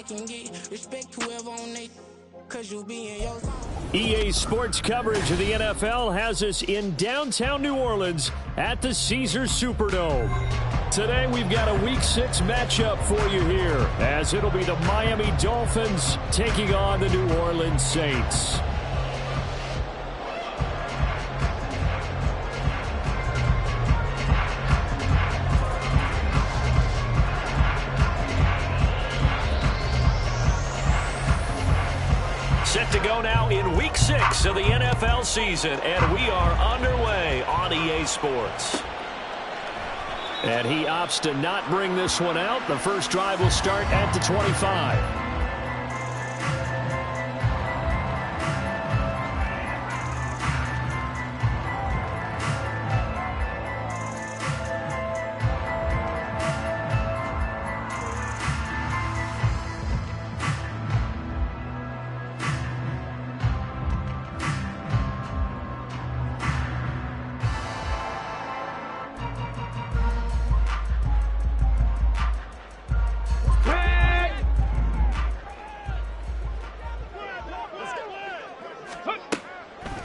can get respect whoever on they, cause you be in your zone. EA Sports coverage of the NFL has us in downtown New Orleans at the Caesars Superdome. Today we've got a Week 6 matchup for you here, as it'll be the Miami Dolphins taking on the New Orleans Saints. Set to go now in Week 6 of the NFL season, and we are underway on EA Sports. And he opts to not bring this one out. The first drive will start at the 25.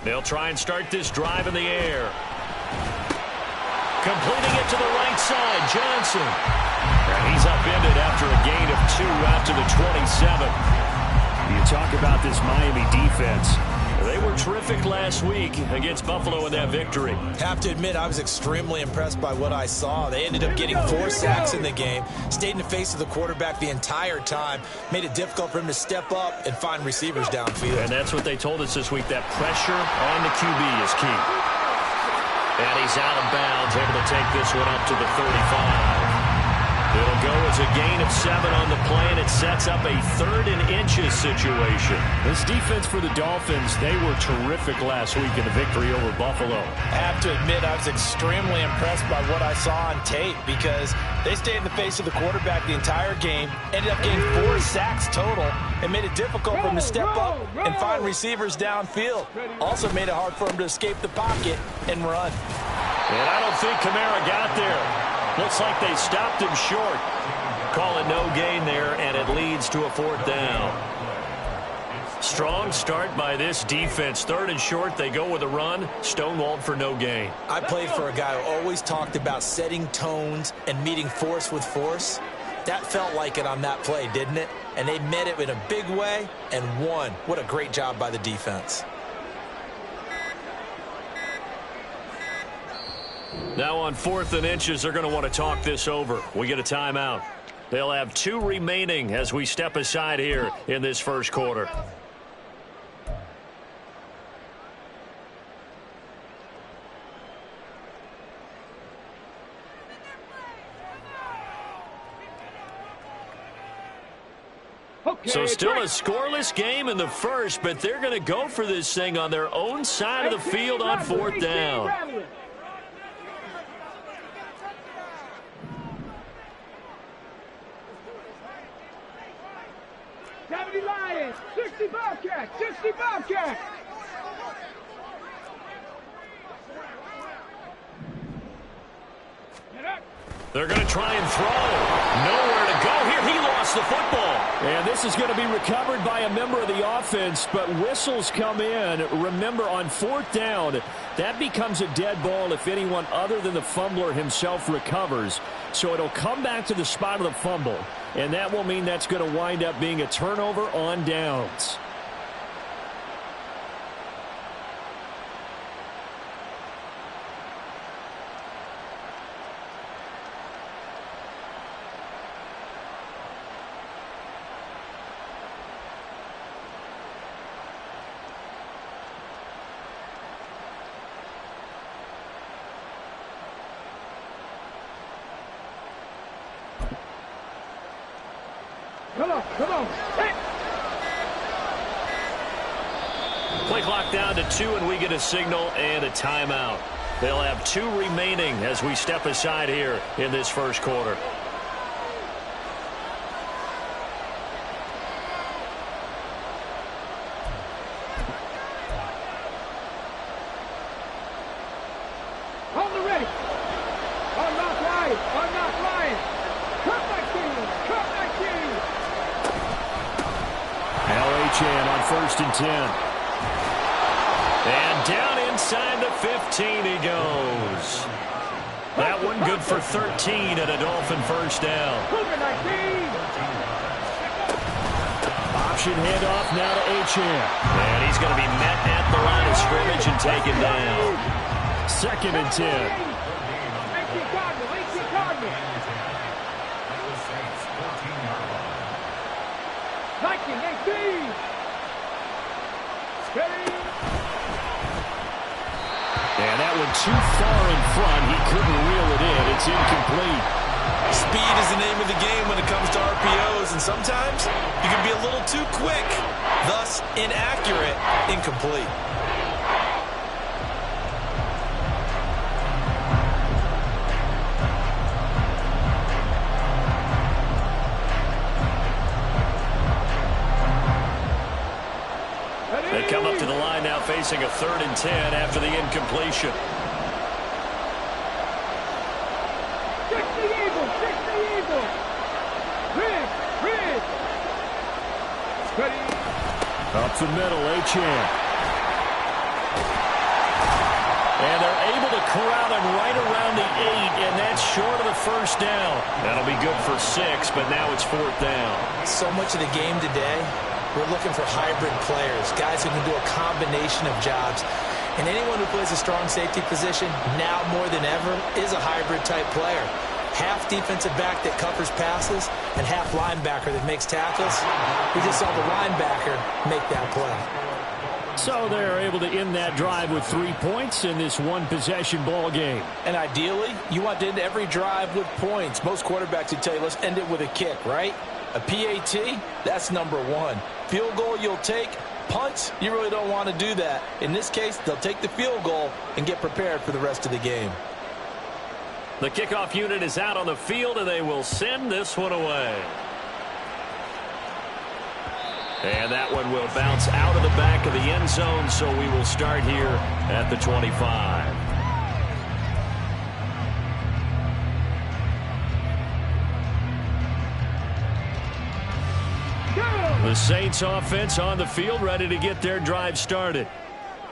They'll try and start this drive in the air. Completing it to the right side, Johnson. And he's upended after a gain of 2 after the 27. You talk about this Miami defense. They were terrific last week against Buffalo in that victory. Have to admit, I was extremely impressed by what I saw. They ended up getting 4 sacks in the game, stayed in the face of the quarterback the entire time, made it difficult for him to step up and find receivers downfield. And that's what they told us this week, that pressure on the QB is key. And he's out of bounds, able to take this one up to the 35. It'll go as a gain of 7 on the play, and it sets up a 3rd and inches situation. This defense for the Dolphins, they were terrific last week in the victory over Buffalo. I have to admit, I was extremely impressed by what I saw on tape because they stayed in the face of the quarterback the entire game, ended up getting 4 sacks total, and made it difficult for him to step up and find receivers downfield. Also made it hard for him to escape the pocket and run. And I don't think Kamara got there. Looks like they stopped him short. Call it no gain there, and it leads to a 4th down. Strong start by this defense. 3rd and short, they go with a run. Stonewalled for no gain. I played for a guy who always talked about setting tones and meeting force with force. That felt like it on that play, didn't it? And they met it in a big way and won. What a great job by the defense. Now on 4th and inches, they're going to want to talk this over. We get a timeout. They'll have 2 remaining as we step aside here in this first quarter. So still a scoreless game in the first, but they're going to go for this thing on their own side of the field on 4th down. Lions, 60 Bobcats, 60 Bobcats. They're going to try and throw. Nowhere to go here. He lost the football. And this is going to be recovered by a member of the offense, but whistles come in. Remember, on 4th down, that becomes a dead ball if anyone other than the fumbler himself recovers. So it'll come back to the spot of the fumble, and that will mean that's going to wind up being a turnover on downs. Come on. Hey. Play clock down to 2, and we get a signal and a timeout. They'll have 2 remaining as we step aside here in this first quarter. On the ready. On not lying. Cut back in. Achane on 1st and 10. And down inside the 15 he goes. That one good for 13 and a Dolphin first down. Option handoff now to Achane. And he's going to be met at the line of scrimmage and taken down. 2nd and 10. And that one too far in front. He couldn't reel it in. It's incomplete. Speed is the name of the game when it comes to RPOs, and sometimes you can be a little too quick, thus inaccurate, incomplete. They come up to the line now facing a 3rd and 10 after the incompletion. Up the middle, Achane. And they're able to corral him right around the 8, and that's short of the first down. That'll be good for 6, but now it's 4th down. So much of the game today, we're looking for hybrid players, guys who can do a combination of jobs. And anyone who plays a strong safety position, now more than ever, is a hybrid-type player. Half defensive back that covers passes and half linebacker that makes tackles. We just saw the linebacker make that play. So they're able to end that drive with 3 points in this one-possession ball game. And ideally, you want to end every drive with points. Most quarterbacks would tell you, let's end it with a kick, right? A PAT, that's number 1. Field goal you'll take. Punts, you really don't want to do that. In this case, they'll take the field goal and get prepared for the rest of the game. The kickoff unit is out on the field, and they will send this one away. And that one will bounce out of the back of the end zone, so we will start here at the 25. The Saints offense on the field, ready to get their drive started.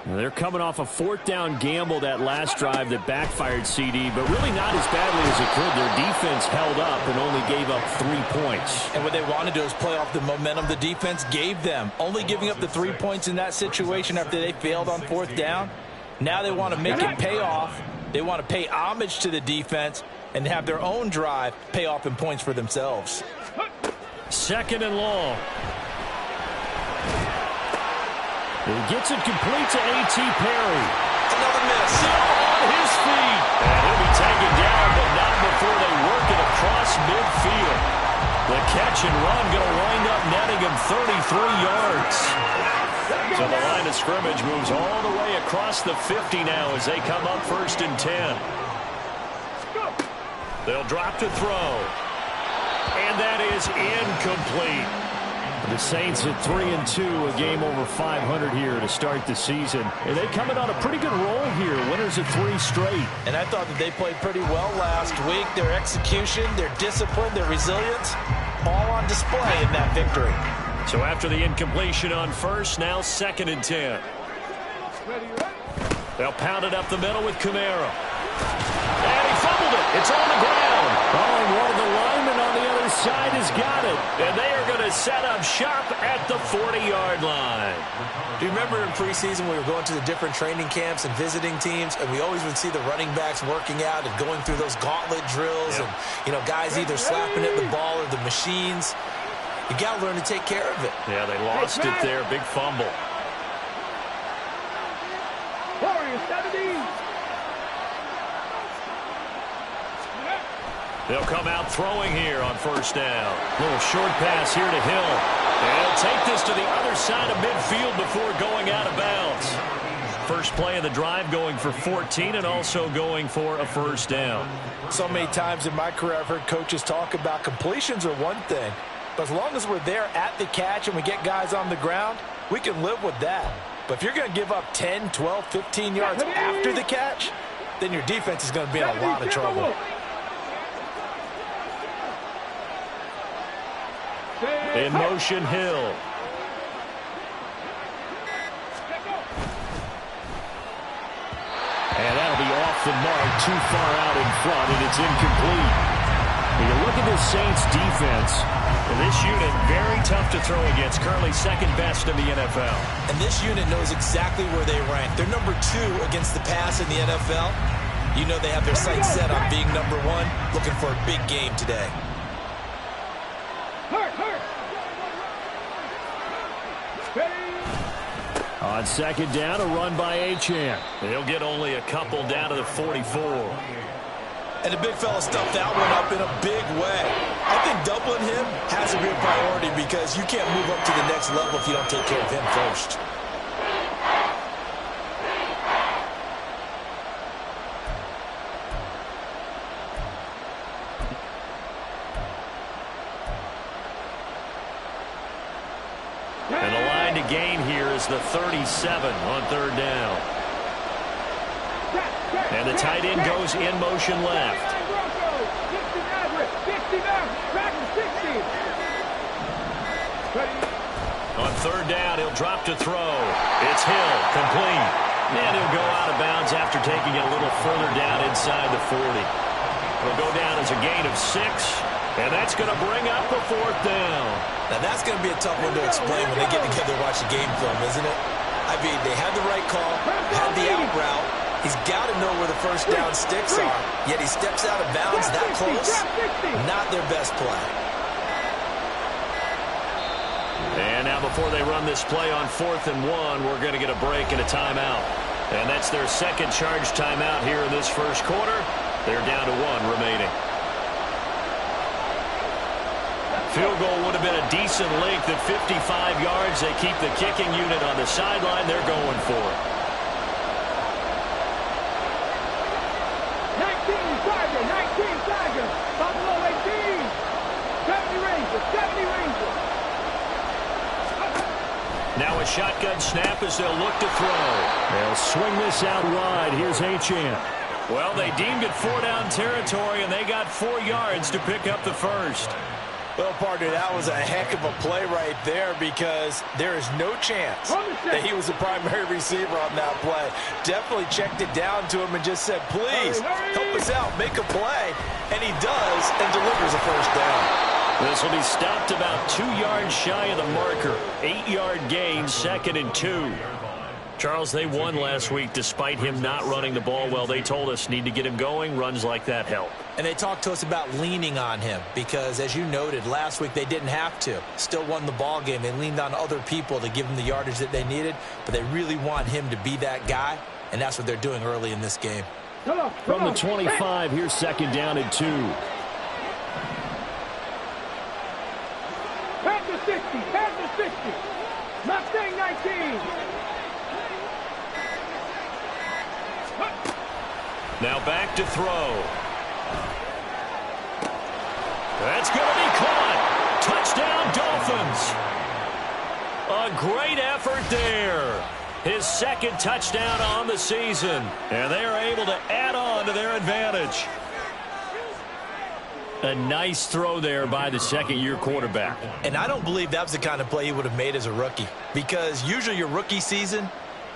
They're coming off a 4th down gamble that last drive that backfired CD, but really not as badly as it could. Their defense held up and only gave up 3 points. And what they want to do is play off the momentum the defense gave them. Only giving up the 3 points in that situation after they failed on 4th down. Now they want to make it pay off. They want to pay homage to the defense and have their own drive pay off in points for themselves. 2nd and long. He gets it complete to A.T. Perry. Another miss. Still on his feet. And he'll be taken down, but not before they work it across midfield. The catch and run going to wind up netting him 33 yards. So the line of scrimmage moves all the way across the 50 now as they come up 1st and 10. They'll drop to throw. And that is incomplete. The Saints at 3-2, a game over 500 here to start the season. And they coming on a pretty good roll here, winners of 3 straight. And I thought that they played pretty well last week. Their execution, their discipline, their resilience, all on display in that victory. So after the incompletion on 1st, now 2nd and 10. They'll pound it up the middle with Camaro. And he fumbled it. It's on the ground. Oh, and one of the linemen on the other side has got it. And they are going to set up shop at the 40-yard line. Do you remember in preseason we were going to the different training camps and visiting teams, and we always would see the running backs working out and going through those gauntlet drills, and, you know, guys either slapping at the ball or the machines. You got to learn to take care of it. Yeah, they lost it there. Big fumble. They'll come out throwing here on 1st down. Little short pass here to Hill. And he'll take this to the other side of midfield before going out of bounds. First play of the drive going for 14 and also going for a 1st down. So many times in my career I've heard coaches talk about completions are one thing. But as long as we're there at the catch and we get guys on the ground, we can live with that. But if you're going to give up 10, 12, 15 yards after the catch, then your defense is going to be in a lot of trouble. In motion, Hill. off the mark, too far out in front, and it's incomplete. When you look at this Saints defense, this unit very tough to throw against, currently second best in the NFL. And this unit knows exactly where they rank. They're number 2 against the pass in the NFL. You know they have their sights set on being number 1, looking for a big game today. On second down, a run by Achane. He'll get only a couple down to the 44. And the big fella stuffed that one up in a big way. I think doubling him has to be a priority because you can't move up to the next level if you don't take care of him first. And the line to gain here is the 37 on third down. And the tight end goes in motion left. On third down, he'll drop to throw. It's Hill, complete. And he'll go out of bounds after taking it a little further down inside the 40. It'll go down as a gain of 6. And that's going to bring up a fourth down. Now that's going to be a tough one to explain when they get together and watch the game film, isn't it? I mean, they had the right call, had the out route. He's got to know where the first down sticks are, yet he steps out of bounds that close. Not their best play. And now before they run this play on 4th and 1, we're going to get a break and a timeout. And that's their second charge timeout here in this first quarter. They're down to 1 remaining. Field goal would have been a decent length at 55 yards. They keep the kicking unit on the sideline. They're going for it. 19 Tiger. Buffalo 18. 70 Rangers. 70 Rangers. Now a shotgun snap as they'll look to throw. They'll swing this out wide. Here's Achane. Well, they deemed it 4-down territory, and they got 4 yards to pick up the first. Well, partner, that was a heck of a play right there because there is no chance that he was the primary receiver on that play. Definitely checked it down to him and just said, please, help us out, make a play. And he does and delivers a first down. This will be stopped about 2 yards shy of the marker. 8-yard gain, 2nd and 2. Charles, they won last week despite him not running the ball well. They told us need to get him going. Runs like that help. And they talked to us about leaning on him because, as you noted, last week they didn't have to. Still won the ball game. They leaned on other people to give them the yardage that they needed, but they really want him to be that guy, and that's what they're doing early in this game. From the 25, here's 2nd down and 2. Panther 60. Panther 60. Mustang 19. Now back to throw. That's going to be caught. Touchdown, Dolphins. A great effort there. His 2nd touchdown on the season. And they are able to add on to their advantage. A nice throw there by the second-year quarterback. And I don't believe that was the kind of play he would have made as a rookie because usually your rookie season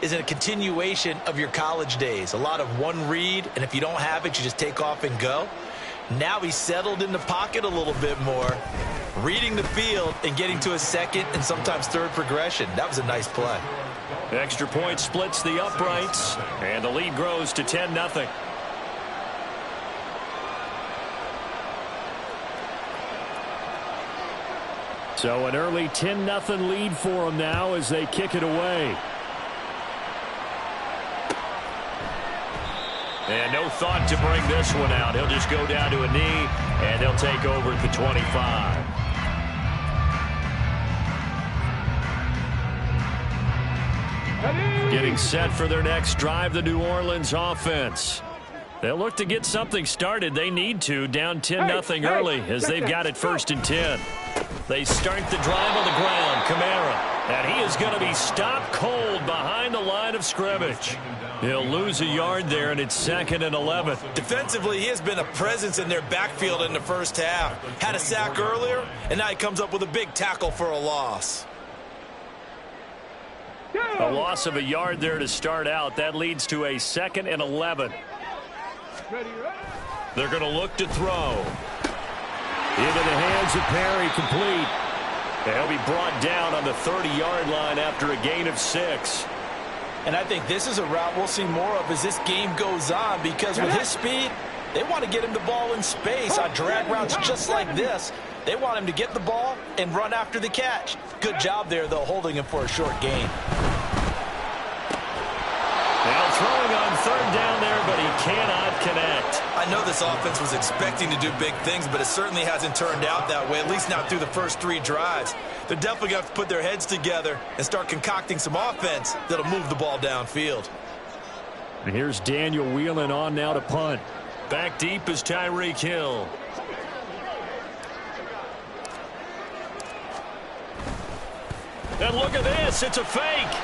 is a continuation of your college days. A lot of one read, and if you don't have it, you just take off and go. Now he's settled in the pocket a little bit more, reading the field and getting to a 2nd and sometimes 3rd progression. That was a nice play. Extra point splits the uprights, and the lead grows to 10-0. So an early 10-0 lead for them now as they kick it away. And no thought to bring this one out. He'll just go down to a knee, and he'll take over at the 25. Getting set for their next drive, the New Orleans offense. They'll look to get something started. They need to, down 10-0 early as they've got it 1st and 10. They start the drive on the ground. Kamara. And he is going to be stopped cold behind the line of scrimmage. He'll lose a yard there, and it's 2nd and 11. Defensively, he has been a presence in their backfield in the first half. Had a sack earlier, and now he comes up with a big tackle for a loss. A loss of a yard there to start out. That leads to a 2nd and 11. Ready, ready. They're going to look to throw. Into the hands of Perry, complete. And he'll be brought down on the 30-yard line after a gain of 6. And I think this is a route we'll see more of as this game goes on, because with his speed, they want to get him the ball in space on drag routes just like this. They want him to get the ball and run after the catch. Good job there, though, holding him for a short gain. Now throwing on third down there, but he cannot connect. I know this offense was expecting to do big things, but it certainly hasn't turned out that way, at least not through the first 3 drives. They're definitely going to have to put their heads together and start concocting some offense that'll move the ball downfield. And here's Daniel Whelan on now to punt. Back deep is Tyreek Hill. And look at this, it's a fake.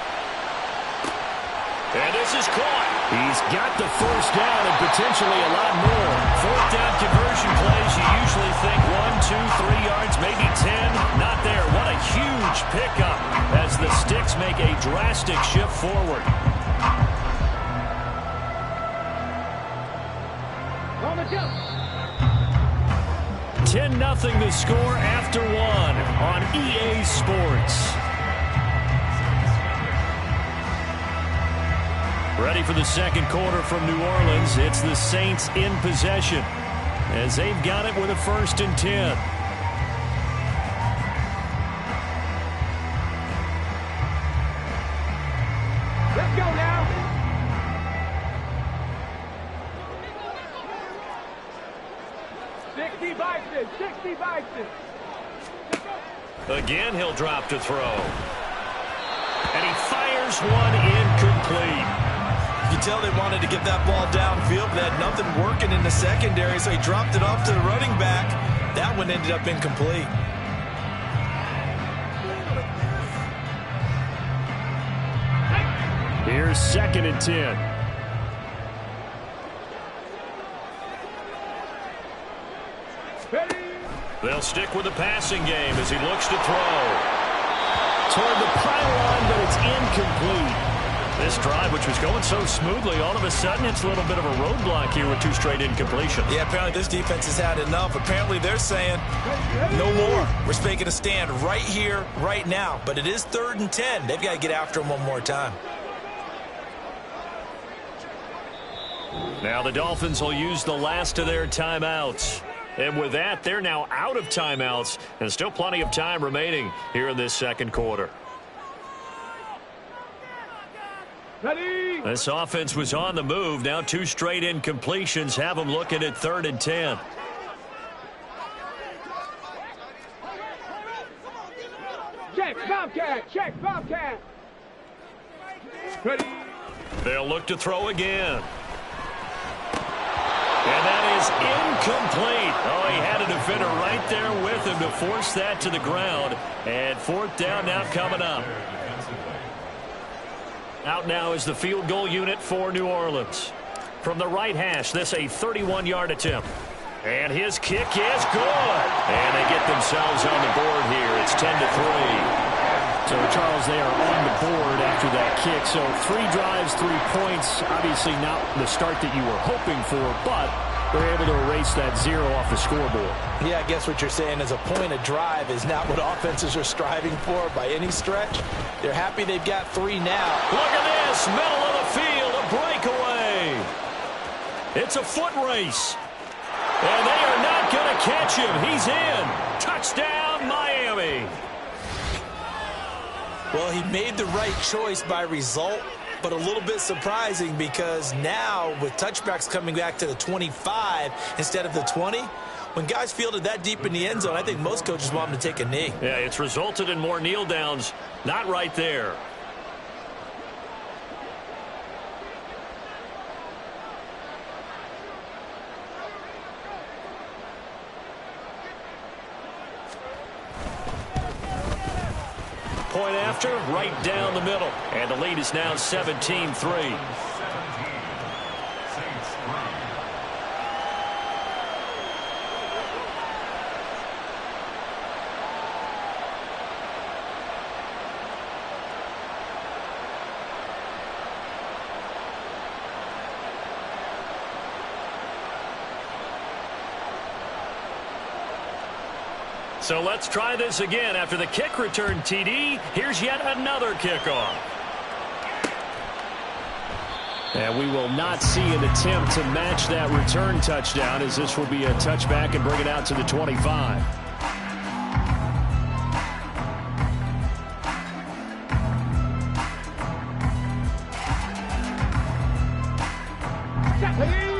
And this is caught. He's got the first down and potentially a lot more. Fourth down conversion plays, you usually think 1, 2, 3 yards, maybe 10. Not there. What a huge pickup as the Sticks make a drastic shift forward. On the jump. 10-0 the score after 1 on EA Sports. Ready for the second quarter from New Orleans. It's the Saints in possession as they've got it with a 1st and 10. Let's go now. Sixty Bison. Again, he'll drop to throw. And he fires one incomplete. You can tell they wanted to get that ball downfield, but they had nothing working in the secondary, so he dropped it off to the running back. That one ended up incomplete. Here's 2nd and 10. They'll stick with the passing game as he looks to throw. Toward the pylon, but it's incomplete. This drive, which was going so smoothly, all of a sudden it's a little bit of a roadblock here with 2 straight incompletions. Yeah, apparently this defense has had enough. Apparently they're saying, no more. We're making a stand right here, right now. But it is 3rd and 10. They've got to get after him one more time. Now the Dolphins will use the last of their timeouts. And with that, they're now out of timeouts, and still plenty of time remaining here in this second quarter. Ready. This offense was on the move. Now 2 straight incompletions have them looking at 3rd and 10. Check, Bobcat. Check, Bobcat. Ready. They'll look to throw again. And that is incomplete. Oh, he had a defender right there with him to force that to the ground. And 4th down now coming up. Out now is the field goal unit for New Orleans. From the right hash, this a 31-yard attempt. And his kick is good. And they get themselves on the board here. It's 10-3. So, Charles, they are on the board after that kick. So 3 drives, 3 points. Obviously not the start that you were hoping for, but they're able to erase that 0 off the scoreboard. Yeah, I guess what you're saying is a point of drive is not what offenses are striving for by any stretch. They're happy they've got 3 now. Look at this, middle of the field, a breakaway. It's a foot race. And they are not going to catch him. He's in. Touchdown, Miami. Well, he made the right choice by result, but a little bit surprising because now with touchbacks coming back to the 25 instead of the 20, when guys fielded that deep in the end zone, I think most coaches want them to take a knee. Yeah, it's resulted in more kneel downs. Not right there. Point after, right down the middle. And the lead is now 17-3. So let's try this again. After the kick return TD, here's yet another kickoff. And we will not see an attempt to match that return touchdown, as this will be a touchback and bring it out to the 25.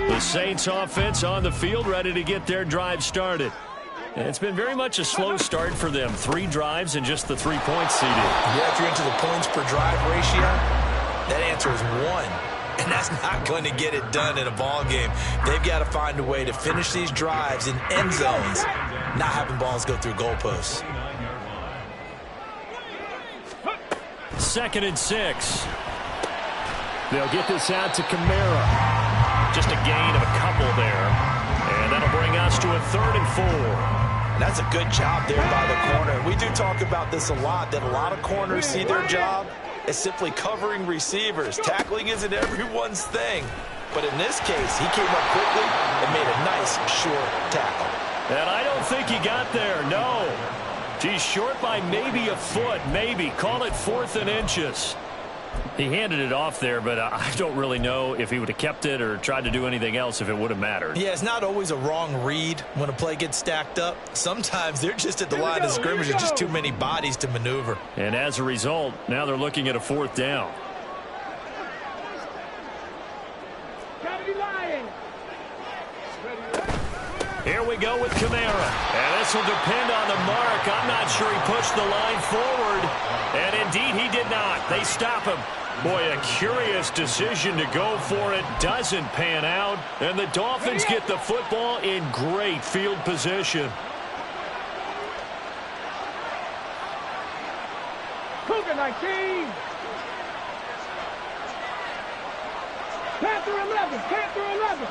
The Saints offense on the field, ready to get their drive started. And it's been very much a slow start for them. 3 drives and just the 3 points seeded. Yeah, if you're into the points per drive ratio, that answer is 1. And that's not going to get it done in a ball game. They've got to find a way to finish these drives in end zones, not having balls go through goalposts. 2nd and 6. They'll get this out to Kamara. Just a gain of a couple there. And that'll bring us to a 3rd and 4. And that's a good job there by the corner. We do talk about this a lot, that a lot of corners see their job as simply covering receivers. Tackling isn't everyone's thing. But in this case, he came up quickly and made a nice, short tackle. And I don't think he got there, no. He's short by maybe a foot, maybe. Call it 4th and inches. He handed it off there, but I don't really know if he would have kept it or tried to do anything else if it would have mattered. Yeah, it's not always a wrong read when a play gets stacked up. Sometimes they're just at the line of scrimmage with just too many bodies to maneuver. And as a result, now they're looking at a 4th down. Here we go with Kamara. And this will depend on the mark. I'm not sure he pushed the line forward. And indeed, he did not. They stop him. Boy, a curious decision to go for it. Doesn't pan out. And the Dolphins get the football in great field position. Cougar 19. Panther 11. Panther 11.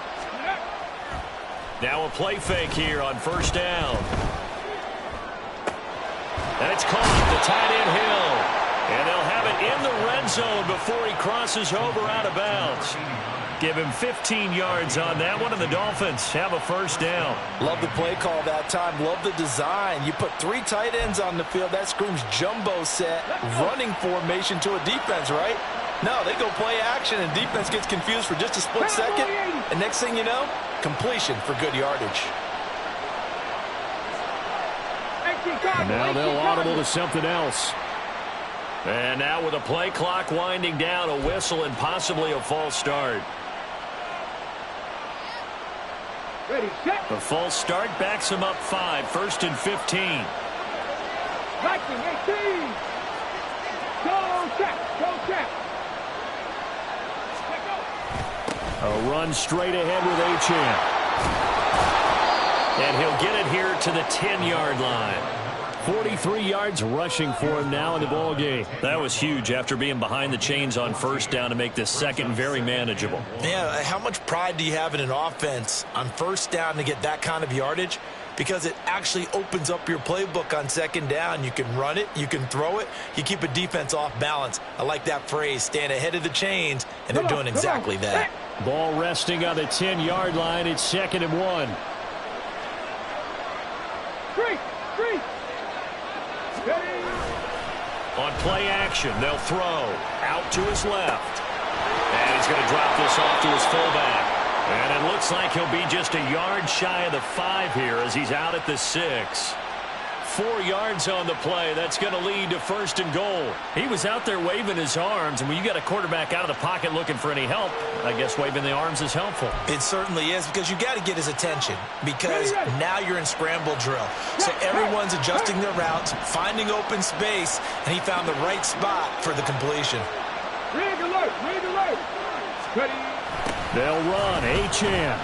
Now a play fake here on 1st down. And it's caught, the tight end Hill. And they'll have it in the red zone before he crosses over out of bounds. Give him 15 yards on that one, and the Dolphins have a 1st down. Love the play call that time. Love the design. You put 3 tight ends on the field. That screams jumbo set, running formation to a defense, right? No, they go play action, and defense gets confused for just a split second. And next thing you know, completion for good yardage. And now they'll audible to something else. And now with a play clock winding down, a whistle and possibly a false start. The false start backs him up 5, 1st and 15. Viking 18. Go check. Go check. A run straight ahead with Achane. And he'll get it here to the 10-yard line. 43 yards rushing for him now in the ball game. That was huge after being behind the chains on 1st down to make this 2nd very manageable. Yeah, how much pride do you have in an offense on 1st down to get that kind of yardage? Because it actually opens up your playbook on 2nd down. You can run it, you can throw it, you keep a defense off balance. I like that phrase, stand ahead of the chains, and they're doing exactly that. Ball resting on the 10-yard line. It's 2nd and 1. Three. On play action, they'll throw out to his left. And he's going to drop this off to his fullback. And it looks like he'll be just a yard shy of the 5 here as he's out at the 6. 4 yards on the play. That's going to lead to 1st and goal. He was out there waving his arms, and when you got a quarterback out of the pocket looking for any help, I guess waving the arms is helpful. It certainly is, because you got to get his attention, because now you're in scramble drill. So everyone's adjusting their routes, finding open space, and he found the right spot for the completion. Rig alert. Ready. They'll run. Achane.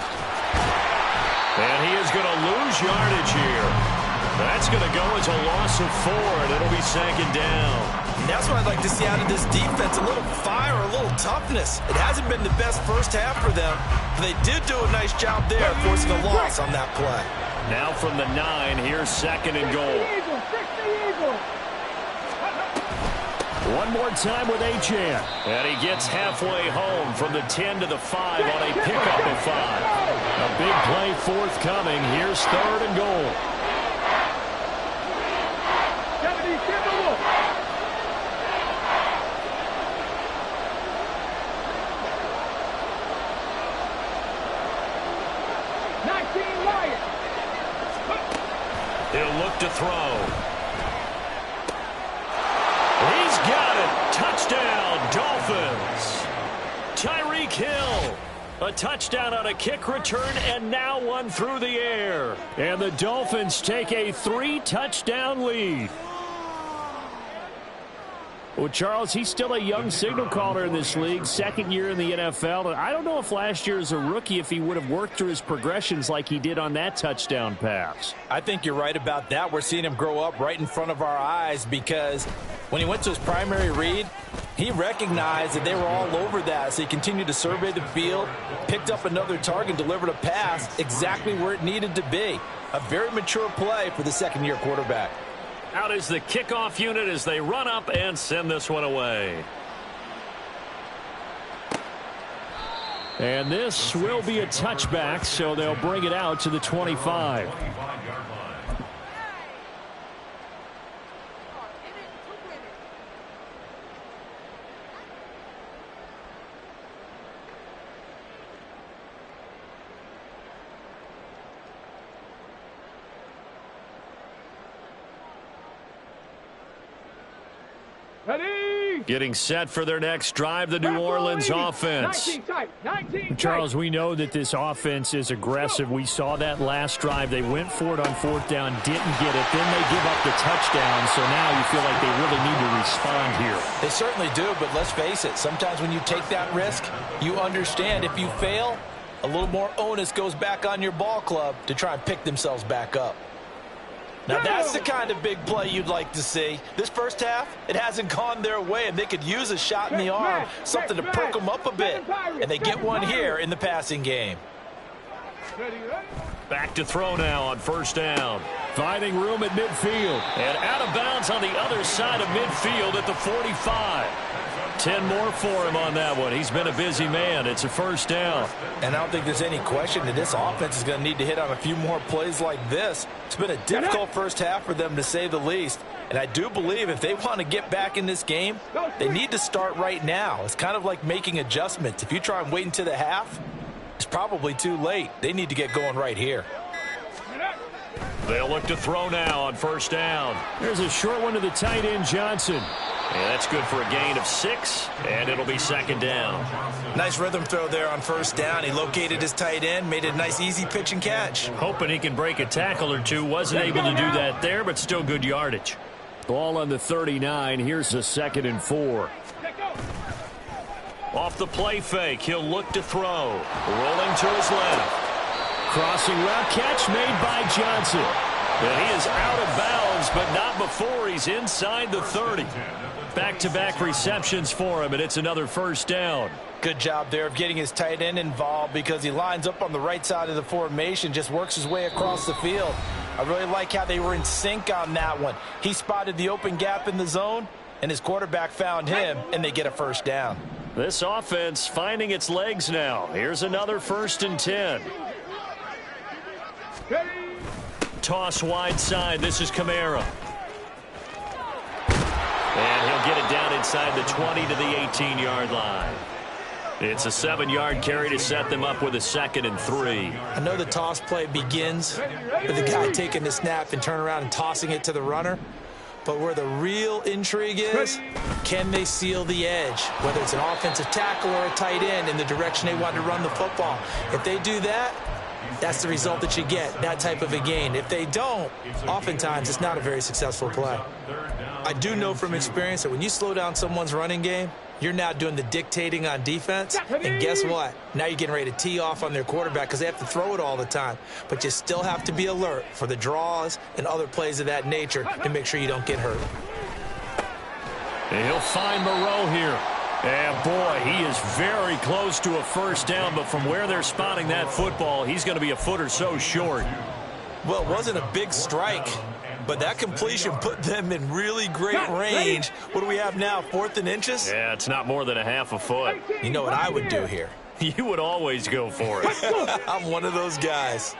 And he is going to lose yardage here. That's going to go as a loss of 4, and it'll be 2nd down. And that's what I'd like to see out of this defense, a little fire, a little toughness. It hasn't been the best first half for them, but they did do a nice job there, forcing a loss on that play. Now from the 9, here's 2nd and goal. One more time with Achane. And he gets halfway home from the 10 to the 5 on a pickup of 5. A big play forthcoming. Here's 3rd and goal. look to throw. He's got it. Touchdown, Dolphins. Tyreek Hill. A touchdown on a kick return, and now one through the air. And the Dolphins take a 3-touchdown lead. Well, Charles, he's still a young signal caller in this league, second year in the NFL. And I don't know if last year as a rookie, if he would have worked through his progressions like he did on that touchdown pass. I think you're right about that. We're seeing him grow up right in front of our eyes because when he went to his primary read, he recognized that they were all over that. So he continued to survey the field, picked up another target, delivered a pass exactly where it needed to be. A very mature play for the second-year quarterback. Out is the kickoff unit as they run up and send this one away. And this will be a touchback, so they'll bring it out to the 25. Ready? Getting set for their next drive, the New Orleans offense. 19 tight, 19 Charles, tight. we know that this offense is aggressive. We saw that last drive. They went for it on fourth down, didn't get it. Then they give up the touchdown, so now you feel like they really need to respond here. They certainly do, but let's face it. Sometimes when you take that risk, you understand if you fail, a little more onus goes back on your ball club to try and pick themselves back up. Now, that's the kind of big play you'd like to see. This first half, it hasn't gone their way, and they could use a shot in the arm, something to perk them up a bit. And they get one here in the passing game. Back to throw now on first down. Finding room at midfield. And out of bounds on the other side of midfield at the 45. 10 more for him on that one. He's been a busy man. It's a first down. And I don't think there's any question that this offense is going to need to hit on a few more plays like this. It's been a difficult first half for them, to say the least. And I do believe if they want to get back in this game, they need to start right now. It's kind of like making adjustments. If you try and wait until the half, it's probably too late. They need to get going right here. They'll look to throw now on first down. There's a short one to the tight end, Johnson. And that's good for a gain of 6, and it'll be second down. Nice rhythm throw there on first down. He located his tight end, made it a nice easy pitch and catch. Hoping he can break a tackle or two. Wasn't able to do that there, but still good yardage. Ball on the 39. Here's a 2nd and 4. Off the play fake, he'll look to throw. Rolling to his left. Crossing route catch made by Johnson. And he is out of bounds, but not before he's inside the 30. Back-to-back receptions for him, and it's another first down. Good job there of getting his tight end involved because he lines up on the right side of the formation, just works his way across the field. I really like how they were in sync on that one. He spotted the open gap in the zone, and his quarterback found him, and they get a first down. This offense finding its legs now. Here's another 1st and 10. Toss wide side. This is Kamara. And he'll get it down inside the 20 to the 18-yard line. It's a 7-yard carry to set them up with a 2nd and 3. I know the toss play begins with the guy taking the snap and turn around and tossing it to the runner. But where the real intrigue is, can they seal the edge? Whether it's an offensive tackle or a tight end in the direction they want to run the football. If they do that, that's the result that you get, that type of a gain. If they don't, oftentimes it's not a very successful play. I do know from experience that when you slow down someone's running game, you're now doing the dictating on defense. And guess what? Now you're getting ready to tee off on their quarterback because they have to throw it all the time. But you still have to be alert for the draws and other plays of that nature to make sure you don't get hurt. And he'll find Moreau here. And, boy, he is very close to a first down, but from where they're spotting that football, he's going to be a foot or so short. Well, it wasn't a big strike, but that completion put them in really great range. What do we have now, 4th and inches? Yeah, it's not more than a half a foot. You know what I would do here? You would always go for it. I'm one of those guys.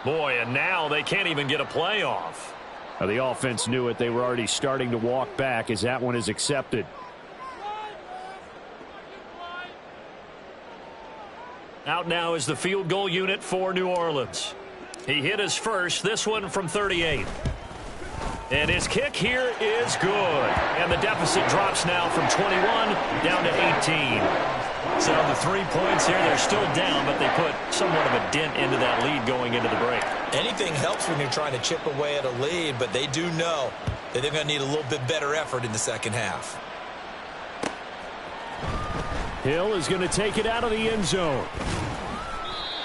Boy, and now they can't even get a playoff. Now, the offense knew it. They were already starting to walk back as that one is accepted. Out now is the field goal unit for New Orleans. He hit his first, this one from 38. And his kick here is good. And the deficit drops now from 21 down to 18. So the 3 points here, they're still down, but they put somewhat of a dent into that lead going into the break. Anything helps when you're trying to chip away at a lead, but they do know that they're going to need a little bit better effort in the second half. Hill is going to take it out of the end zone.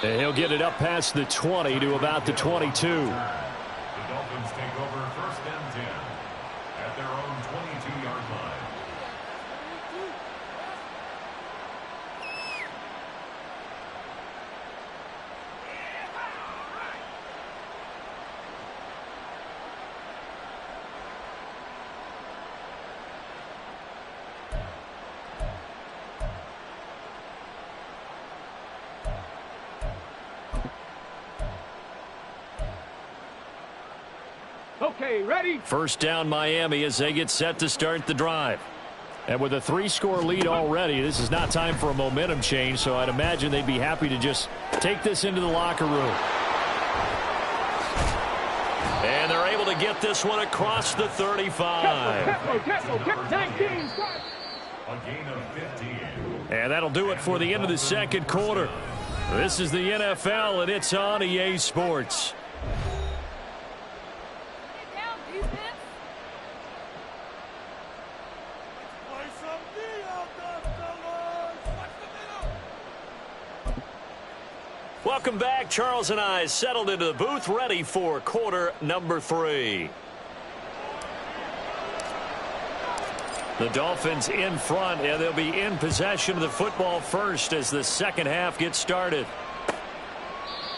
And he'll get it up past the 20 to about the 22. The Dolphins take over first and 10 at their own 22-yard line. Okay, ready? First down Miami as they get set to start the drive. And with a 3-score lead already, this is not time for a momentum change, so I'd imagine they'd be happy to just take this into the locker room. And they're able to get this one across the 35. Tempo, 19. A gain of 15. And that'll do it for the end of the second quarter. This is the NFL, and it's on EA Sports. Welcome back. Charles and I settled into the booth, ready for quarter number 3. The Dolphins in front, and they'll be in possession of the football first as the second half gets started.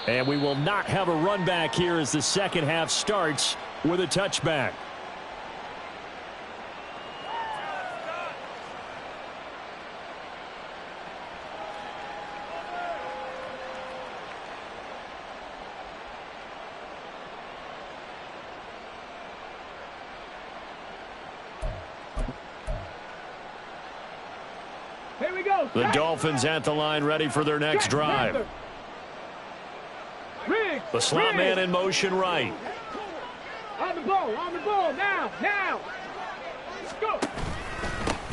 And we will not have a run back here as the second half starts with a touchback. The Dolphins at the line ready for their next drive. The slot man in motion right. On the ball, now. Let's go.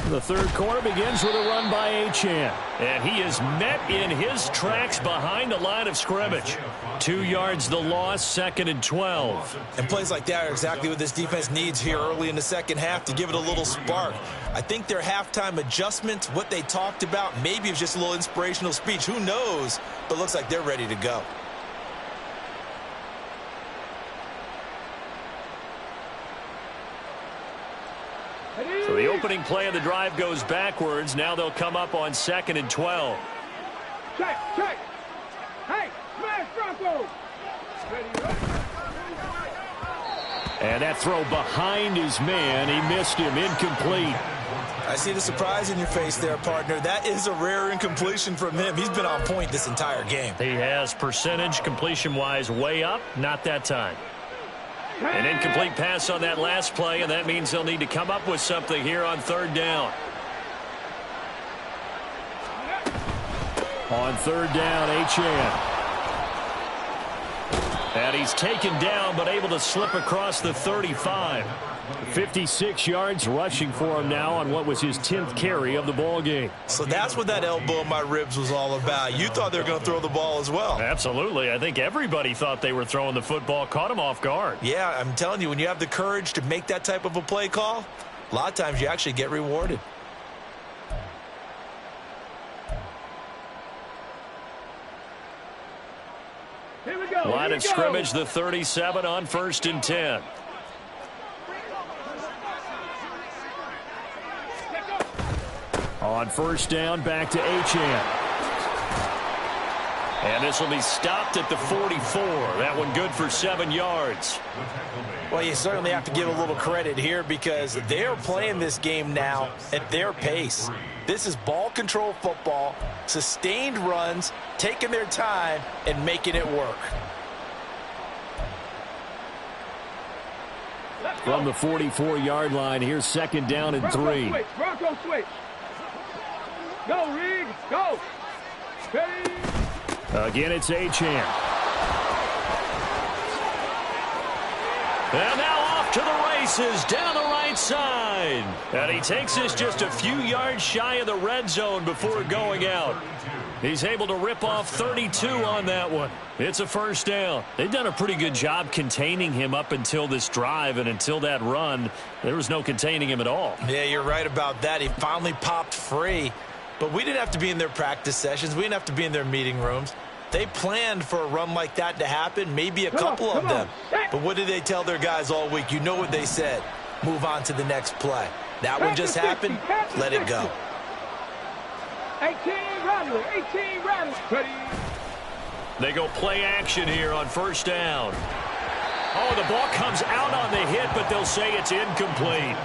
The third quarter begins with a run by Achane. And he is met in his tracks behind the line of scrimmage. 2 yards the loss, 2nd and 12. And plays like that are exactly what this defense needs here early in the second half to give it a little spark. I think their halftime adjustments, what they talked about, maybe it's just a little inspirational speech. Who knows? But looks like they're ready to go. So the opening play of the drive goes backwards. Now they'll come up on 2nd and 12. Check. Hey, smash Bronco. And that throw behind his man. He missed him. Incomplete. I see the surprise in your face there, partner. That is a rare incompletion from him. He's been on point this entire game. He has percentage completion-wise way up. Not that time. An incomplete pass on that last play, and that means they'll need to come up with something here on 3rd down. On 3rd down, Achane. And he's taken down, but able to slip across the 35. 56 yards rushing for him now on what was his 10th carry of the ball game. So that's what that elbow in my ribs was all about. You thought they were going to throw the ball as well. Absolutely. I think everybody thought they were throwing the football, caught him off guard. Yeah, I'm telling you, when you have the courage to make that type of a play call, a lot of times you actually get rewarded. Here we go. Line of scrimmage, the 37 on 1st and 10. On 1st down, back to Achane. And this will be stopped at the 44. That one good for 7 yards. Well, you certainly have to give a little credit here because they're playing this game now at their pace. This is ball control football, sustained runs, taking their time, and making it work. From the 44-yard line, here's second down and 3. Bronco switch. Go, Reed. Go. Ready. Again, it's Achane. And now off to the races down the right side. And he takes us just a few yards shy of the red zone before going out. He's able to rip off 32 on that one. It's a first down. They've done a pretty good job containing him up until this drive, and until that run, there was no containing him at all. Yeah, you're right about that. He finally popped free. But we didn't have to be in their practice sessions. We didn't have to be in their meeting rooms. They planned for a run like that to happen, maybe a couple of them. But what did they tell their guys all week? You know what they said. Move on to the next play. That one just happened. Let it go. 18 Rattler. 18 Rattler. Ready. They go play action here on first down. Oh, the ball comes out on the hit, but they'll say it's incomplete.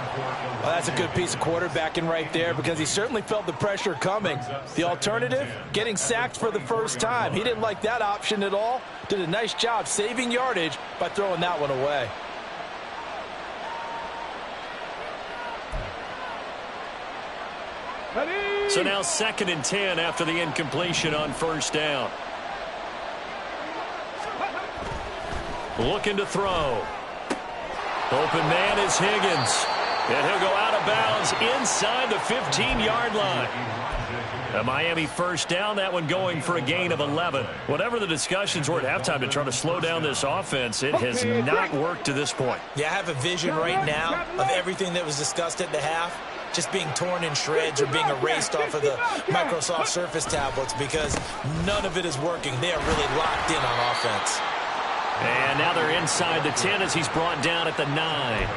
Well, that's a good piece of quarterbacking right there because he certainly felt the pressure coming. The alternative, getting sacked for the first time. He didn't like that option at all. Did a nice job saving yardage by throwing that one away. So now second and 10 after the incompletion on first down. Looking to throw. Open man is Higgins. And he'll go out of bounds inside the 15-yard line. A Miami first down, that one going for a gain of 11. Whatever the discussions were at halftime to try to slow down this offense, it has not worked to this point. Yeah, I have a vision right now of everything that was discussed at the half just being torn in shreds or being erased off of the Microsoft Surface tablets because none of it is working. They are really locked in on offense. And now they're inside the 10 as he's brought down at the 9.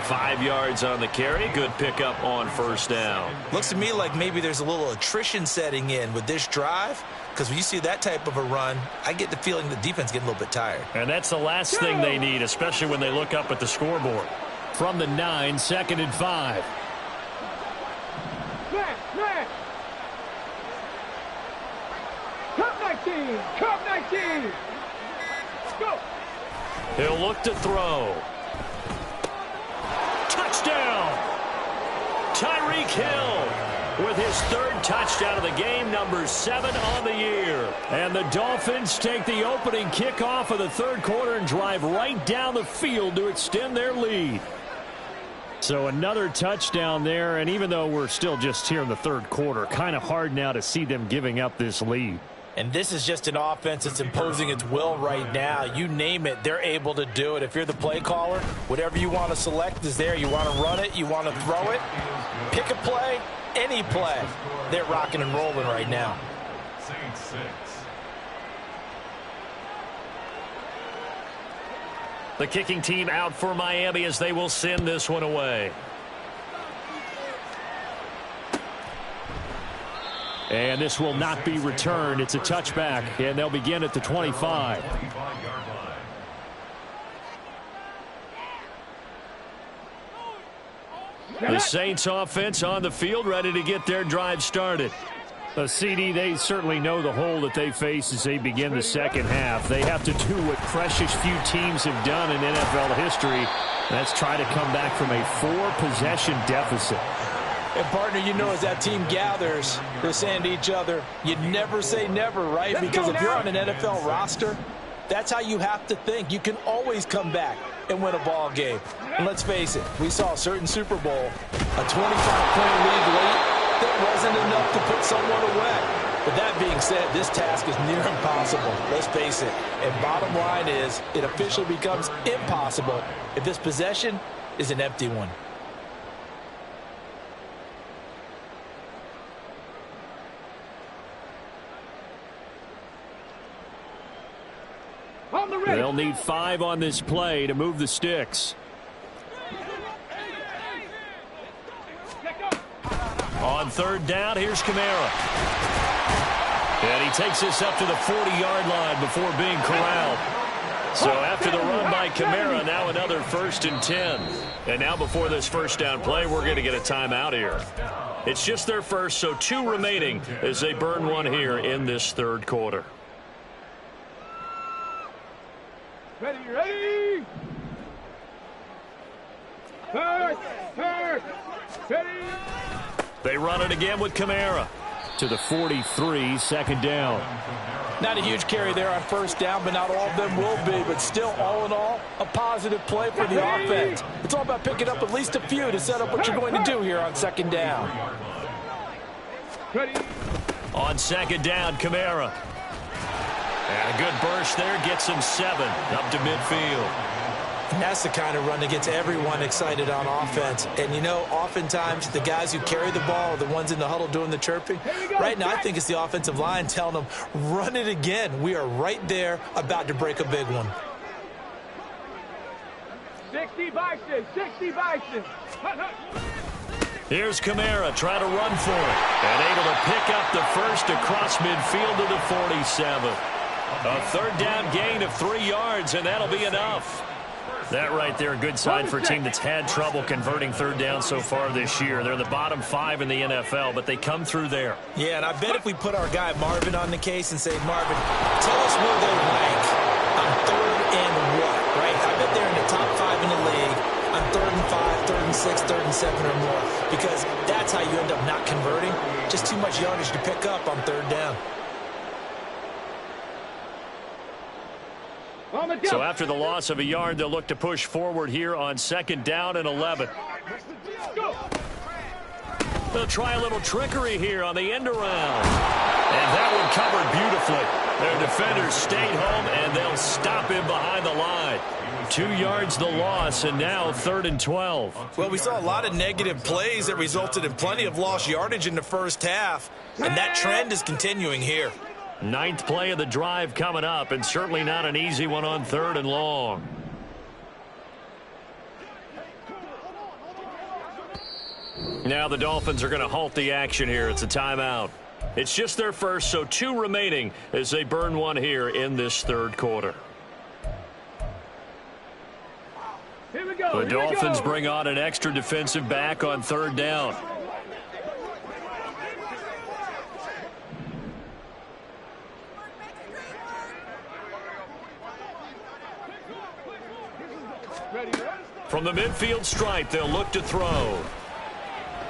5 yards on the carry. Good pickup on first down. Looks to me like maybe there's a little attrition setting in with this drive because when you see that type of a run, I get the feeling the defense getting a little bit tired. And that's the last thing they need, especially when they look up at the scoreboard. From the 9, second and 5. Cup 19. Cup 19. Go. He'll look to throw. Touchdown! Tyreek Hill with his third touchdown of the game, number 7 on the year. And the Dolphins take the opening kickoff of the third quarter and drive right down the field to extend their lead. So another touchdown there, and even though we're still just here in the third quarter, kind of hard now to see them giving up this lead. And this is just an offense that's imposing its will right now. You name it, they're able to do it. If you're the play caller, whatever you want to select is there. You want to run it, you want to throw it, pick a play, any play. They're rocking and rolling right now. The kicking team out for Miami as they will send this one away. And this will not be returned. It's a touchback, and they'll begin at the 25. The Saints offense on the field, ready to get their drive started. CD, they certainly know the hole that they face as they begin the second half. They have to do what precious few teams have done in NFL history. That's try to come back from a 4-possession deficit. And, partner, you know as that team gathers, they're saying to each other, you never say never, right? Because if you're on an NFL roster, that's how you have to think. You can always come back and win a ball game. And let's face it, we saw a certain Super Bowl, a 25-point lead late that wasn't enough to put someone away. But that being said, this task is near impossible. Let's face it. And bottom line is, it officially becomes impossible if this possession is an empty one. They'll need 5 on this play to move the sticks. On third down, here's Kamara. And he takes this up to the 40-yard line before being corralled. So after the run by Kamara, now another 1st and 10. And now before this first down play, we're going to get a timeout here. It's just their first, so 2 remaining as they burn one here in this third quarter. Ready, ready. They run it again with Kamara to the 43, second down. Not a huge carry there on first down, but not all of them will be. But still, all in all, a positive play for the offense. It's all about picking up at least a few to set up what you're going to do here on second down. On second down, Kamara. And a good burst there gets him 7 up to midfield. And that's the kind of run that gets everyone excited on offense. And, you know, oftentimes the guys who carry the ball are the ones in the huddle doing the chirping. Right now, I think it's the offensive line telling them, run it again. We are right there about to break a big one. 60 Bison, 60 Bison. Here's Kamara trying to run for it. And able to pick up the first across midfield to the 47. A third down gain of 3 yards, and that'll be enough. That right there, a good sign for a team that's had trouble converting third down so far this year. They're the bottom 5 in the NFL, but they come through there. Yeah, and I bet if we put our guy Marvin on the case and say, Marvin, tell us where they rank on third and what, right? I bet they're in the top 5 in the league on third and 5, third and 6, third and 7 or more, because that's how you end up not converting. Just too much yardage to pick up on third down. So after the loss of a yard, they'll look to push forward here on second down and 11. They'll try a little trickery here on the end around. And that one covered beautifully. Their defenders stayed home, and they'll stop him behind the line. 2 yards the loss, and now 3rd and 12. Well, we saw a lot of negative plays that resulted in plenty of lost yardage in the first half, and that trend is continuing here. 9th play of the drive coming up, and certainly not an easy one on 3rd and long. Now the Dolphins are going to halt the action here. It's a timeout. It's just their first, so 2 remaining as they burn one here in this 3rd quarter. Here we go. The Dolphins bring on an extra defensive back on 3rd down. From the midfield stripe, they'll look to throw.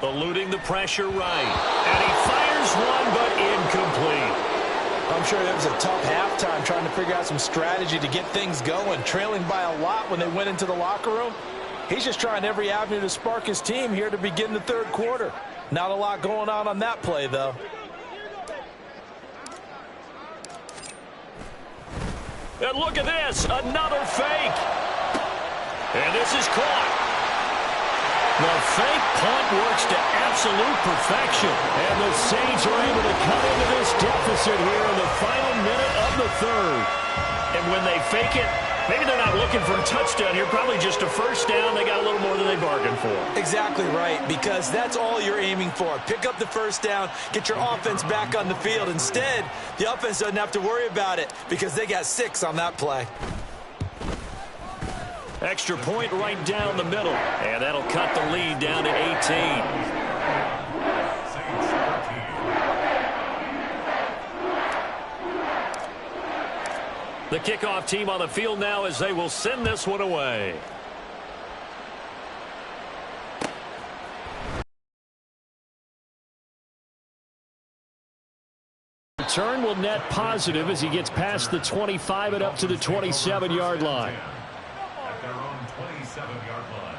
Eluding the pressure right. And he fires one, but incomplete. I'm sure it was a tough halftime trying to figure out some strategy to get things going, trailing by a lot when they went into the locker room. He's just trying every avenue to spark his team here to begin the 3rd quarter. Not a lot going on that play, though. And look at this, another fake. And this is caught. The fake punt works to absolute perfection. And the Saints are able to cut into this deficit here in the final minute of the 3rd. And when they fake it, maybe they're not looking for a touchdown here, probably just a first down. They got a little more than they bargained for. Exactly right, because that's all you're aiming for. Pick up the first down, get your offense back on the field. Instead, the offense doesn't have to worry about it because they got 6 on that play. Extra point right down the middle, and that'll cut the lead down to 18. The kickoff team on the field now as they will send this one away. Return will net positive as he gets past the 25 and up to the 27-yard line. At their own 27-yard line.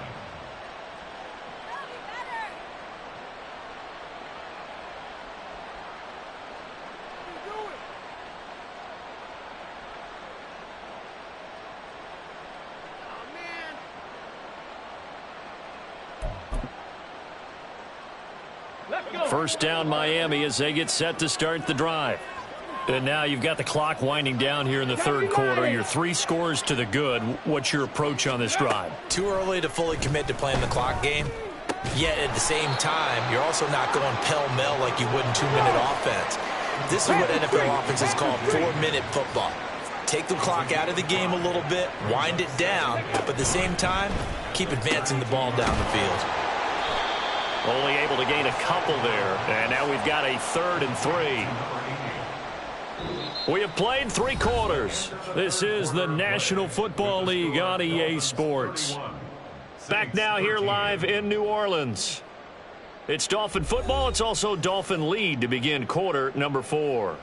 First down Miami as they get set to start the drive. And now you've got the clock winding down here in the 3rd quarter. Your 3 scores to the good. What's your approach on this drive? Too early to fully commit to playing the clock game. Yet at the same time, you're also not going pell-mell like you would in 2-minute offense. This is what NFL offenses call 4-minute football. Take the clock out of the game a little bit, wind it down, but at the same time, keep advancing the ball down the field. Only able to gain a couple there. And now we've got a 3rd and 3. We have played 3 quarters. This is the National Football League on EA Sports. Back now here live in New Orleans. It's Dolphin football. It's also Dolphin lead to begin quarter number 4.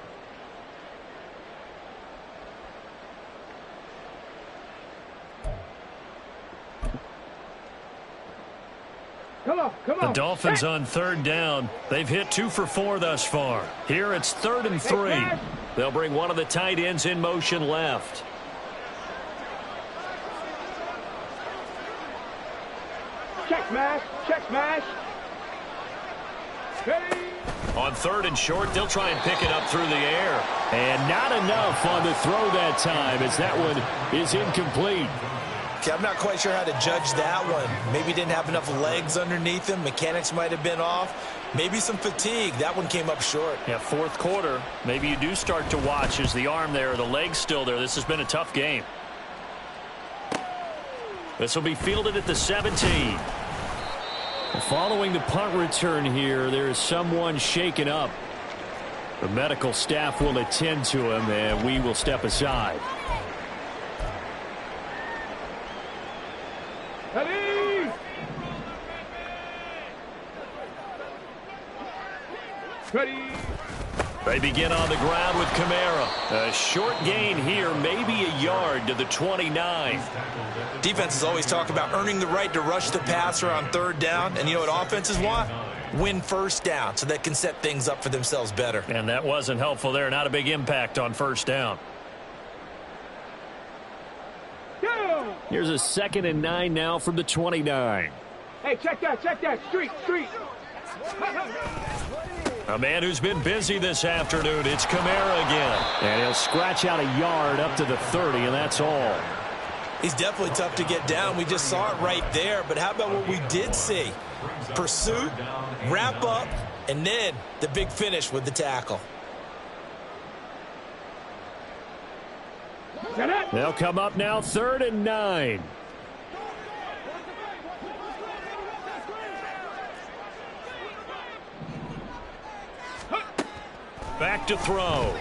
Come on. The Dolphins on third down. They've hit 2 for 4 thus far. Here it's 3rd and 3. They'll bring one of the tight ends in motion left. Check smash. Ready. On 3rd and short, they'll try and pick it up through the air. And not enough on the throw that time as that one is incomplete. Okay, I'm not quite sure how to judge that one. Maybe didn't have enough legs underneath him. Mechanics might have been off. Maybe some fatigue. That one came up short. Yeah, 4th quarter. Maybe you do start to watch. Is the arm there, the leg's still there? This has been a tough game. This will be fielded at the 17. Following the punt return here, there is someone shaken up. The medical staff will attend to him, and we will step aside. Ready. Ready. They begin on the ground with Kamara. A short gain here, maybe a yard to the 29. Defenses always talk about earning the right to rush the passer on 3rd down. And you know what offenses want? Win 1st down so they can set things up for themselves better. And that wasn't helpful there. Not a big impact on 1st down. Go. Here's a 2nd and 9 now from the 29. Hey, check that. Street. A man who's been busy this afternoon. It's Kamara again. And he'll scratch out a yard up to the 30, and that's all. He's definitely tough to get down. We just saw it right there. But how about what we did see? Pursuit, wrap up, and then the big finish with the tackle. They'll come up now 3rd and 9. Back to throw.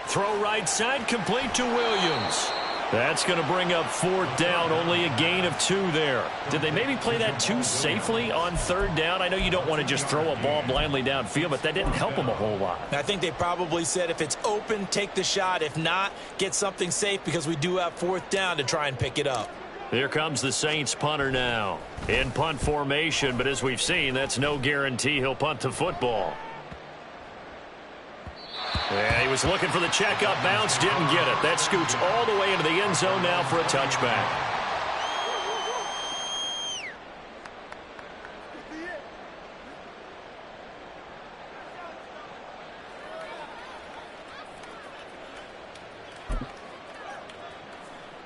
Throw right side, complete to Williams. That's going to bring up 4th down, only a gain of 2 there. Did they maybe play that too safely on 3rd down? I know you don't want to just throw a ball blindly downfield, but that didn't help them a whole lot. I think they probably said if it's open, take the shot. If not, get something safe because we do have 4th down to try and pick it up. Here comes the Saints punter now. In punt formation, but as we've seen, that's no guarantee he'll punt the football. Yeah, he was looking for the check-up bounce, didn't get it. That scoots all the way into the end zone now for a touchback.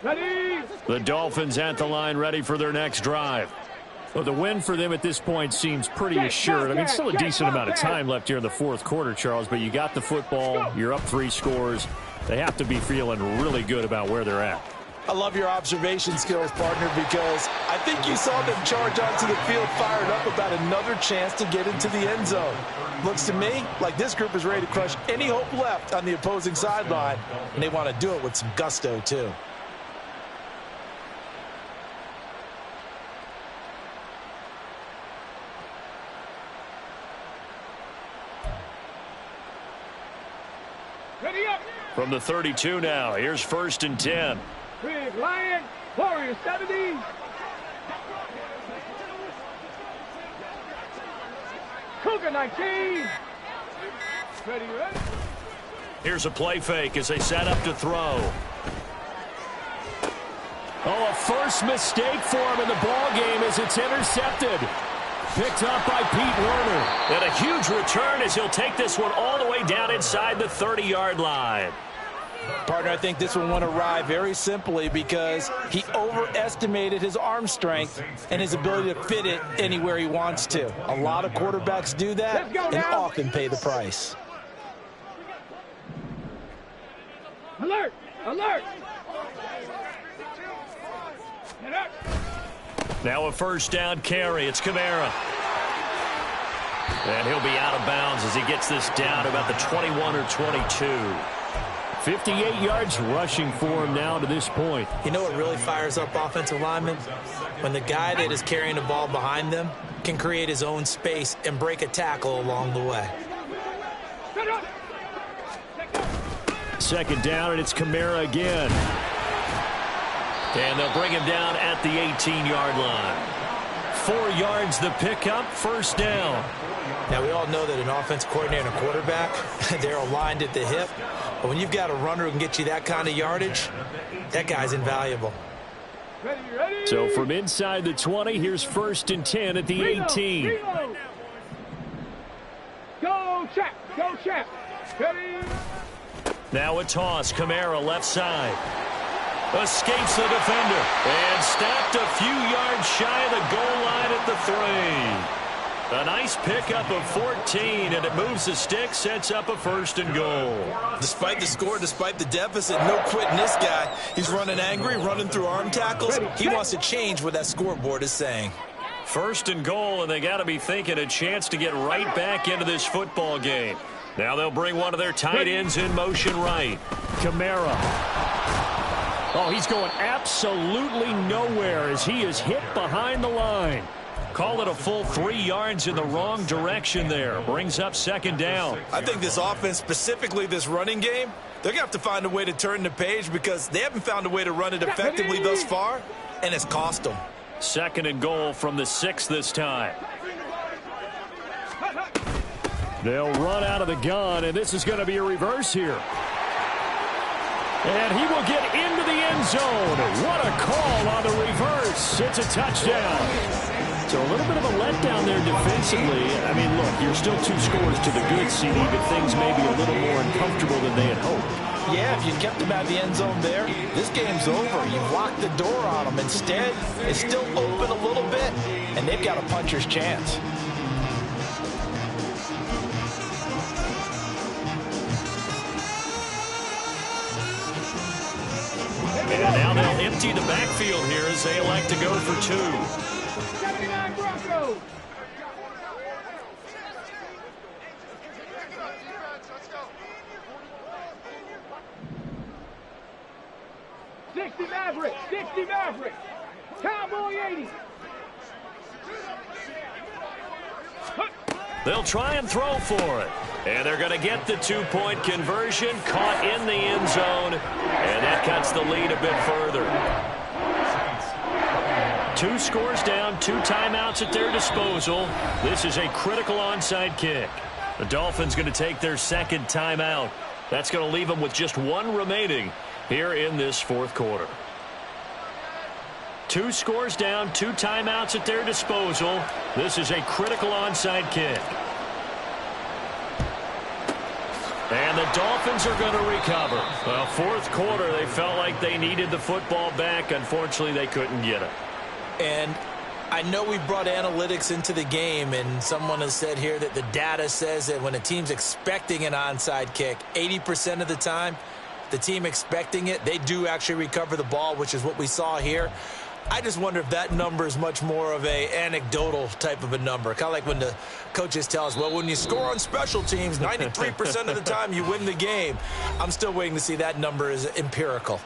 Ready. The Dolphins at the line ready for their next drive. Well, the win for them at this point seems pretty assured. I mean, still a decent amount of time left here in the 4th quarter, Charles, but you got the football. You're up 3 scores. They have to be feeling really good about where they're at. I love your observation skills, partner, because I think you saw them charge onto the field fired up about another chance to get into the end zone. Looks to me like this group is ready to crush any hope left on the opposing sideline, and they want to do it with some gusto, too. Ready up. From the 32 now, here's 1st and 10. Big Lion. Warrior 70. Cougar 19. Ready. Here's a play fake as they set up to throw. Oh, a first mistake for him in the ball game as it's intercepted. Picked up by Pete Werner. And a huge return as he'll take this one all the way down inside the 30-yard line. Partner, I think this one went awry very simply because he overestimated his arm strength and his ability to fit it anywhere he wants to. A lot of quarterbacks do that and often pay the price. Alert! Alert! Get up! Now a 1st down carry. It's Kamara. And he'll be out of bounds as he gets this down to about the 21 or 22. 58 yards rushing for him now to this point. You know what really fires up offensive linemen? When the guy that is carrying the ball behind them can create his own space and break a tackle along the way. Second down, and it's Kamara again. And they'll bring him down at the 18-yard line. 4 yards the pickup, first down. Now, we all know that an offense coordinator and a quarterback, they're aligned at the hip. But when you've got a runner who can get you that kind of yardage, that guy's invaluable. So from inside the 20, here's 1st and 10 at the 18. Go check, go check. Ready? Now a toss, Kamara left side. Escapes the defender and stopped a few yards shy of the goal line at the 3. A nice pickup of 14, and it moves the stick, sets up a 1st and goal. Despite the score, despite the deficit, no quitting this guy. He's running angry, running through arm tackles. He wants to change what that scoreboard is saying. 1st and goal, and they got to be thinking a chance to get right back into this football game. Now they'll bring one of their tight ends in motion right. Kamara. Oh, he's going absolutely nowhere as he is hit behind the line. Call it a full 3 yards in the wrong direction there. Brings up 2nd down. I think this offense, specifically this running game, they're going to have to find a way to turn the page because they haven't found a way to run it effectively thus far, and it's cost them. 2nd and goal from the 6 this time. They'll run out of the gun, and this is going to be a reverse here. And he will get into the end zone. What a call on the reverse. It's a touchdown. So a little bit of a letdown there defensively. I mean, look, you're still 2 scores to the good, CD, but things may be a little more uncomfortable than they had hoped. Yeah, if you kept them out of the end zone there, this game's over. You've locked the door on them. Instead, it's still open a little bit, and they've got a puncher's chance. And now they'll empty the backfield here as they elect to go for 2. 79 Broncos. Sixty Maverick. Cowboy 80. They'll try and throw for it. And they're going to get the 2-point conversion. Caught in the end zone. And that cuts the lead a bit further. 2 scores down, 2 timeouts at their disposal. This is a critical onside kick. The Dolphins going to take their 2nd timeout. That's going to leave them with just 1 remaining here in this 4th quarter. 2 scores down, 2 timeouts at their disposal. This is a critical onside kick. And the Dolphins are going to recover. Well, 4th quarter, they felt like they needed the football back. Unfortunately, they couldn't get it. And I know we brought analytics into the game, and someone has said here that the data says that when a team's expecting an onside kick, 80% of the time, the team expecting it, they do actually recover the ball, which is what we saw here. I just wonder if that number is much more of a anecdotal type of a number. Kind of like when the coaches tell us, well, when you score on special teams, 93% of the time you win the game. I'm still waiting to see that number is empirical.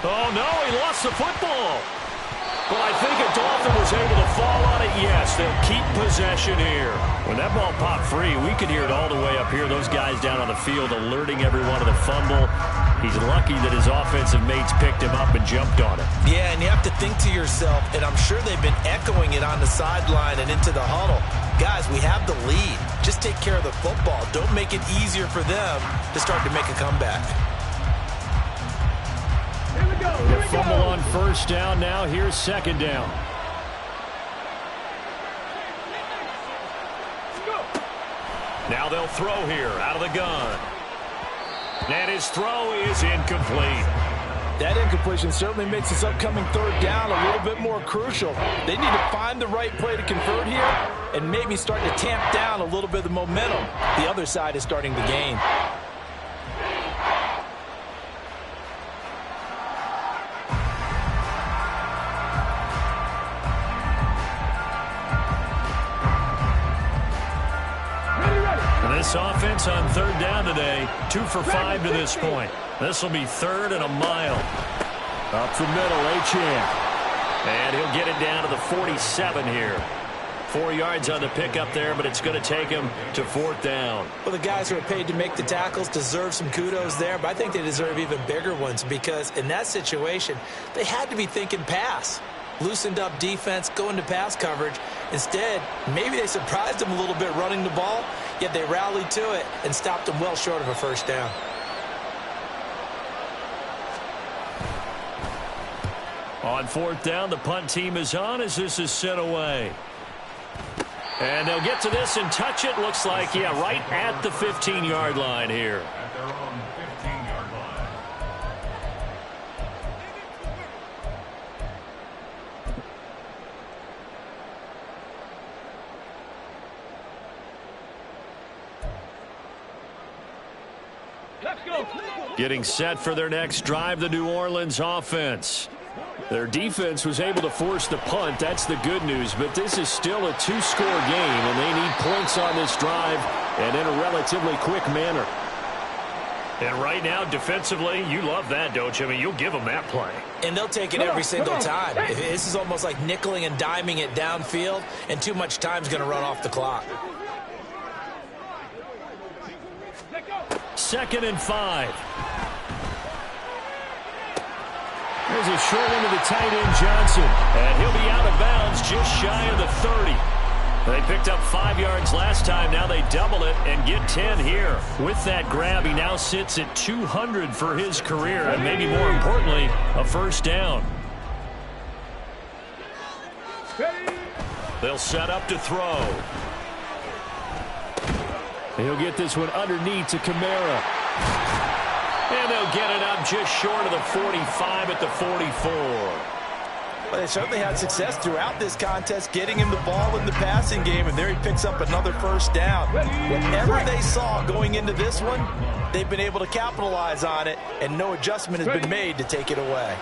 Oh, no, he lost the football. But I think a Dolphin was able to fall on it. Yes, they'll keep possession here. When that ball popped free, we could hear it all the way up here. Those guys down on the field alerting everyone of the fumble. He's lucky that his offensive mates picked him up and jumped on it. Yeah, and you have to think to yourself, and I'm sure they've been echoing it on the sideline and into the huddle. guys, we have the lead. Just take care of the football. Don't make it easier for them to start to make a comeback. Here we go. Here we Fumble go. on first down. Now here's second down. Now they'll throw here out of the gun. And his throw is incomplete. That incompletion certainly makes this upcoming third down a little bit more crucial. They need to find the right play to convert here and maybe start to tamp down a little bit of the momentum the other side is starting to gain. This offense on third down today, 2 for 5 to this point. This will be 3rd and a mile. Up the middle, Achane. And he'll get it down to the 47 here. 4 yards on the pickup there, but it's going to take him to 4th down. Well, the guys who are paid to make the tackles deserve some kudos there, but I think they deserve even bigger ones because in that situation, they had to be thinking pass. Loosened up defense, going to pass coverage. Instead, maybe they surprised them a little bit running the ball, yet they rallied to it and stopped them well short of a first down. On 4th down, the punt team is on as this is sent away. And they'll get to this and touch it. Looks like, yeah, right at the 15-yard line here. At their own 15-yard line. Let's go. Getting set for their next drive, the New Orleans offense. Their defense was able to force the punt. That's the good news. But this is still a 2-score game, and they need points on this drive and in a relatively quick manner. And right now, defensively, you love that, don't you? I mean, you'll give them that play. And they'll take it every single time. This is almost like nickeling and diming it downfield, and too much time's going to run off the clock. 2nd and 5. There's a short one to the tight end, Johnson. And he'll be out of bounds just shy of the 30. They picked up 5 yards last time. Now they double it and get 10 here. With that grab, he now sits at 200 for his career. And maybe more importantly, a first down. They'll set up to throw. He'll get this one underneath to Kamara. And they'll get it up just short of the 45 at the 44. Well, they certainly had success throughout this contest getting him the ball in the passing game, and there he picks up another first down. Whatever they saw going into this one, they've been able to capitalize on it, and no adjustment has been made to take it away.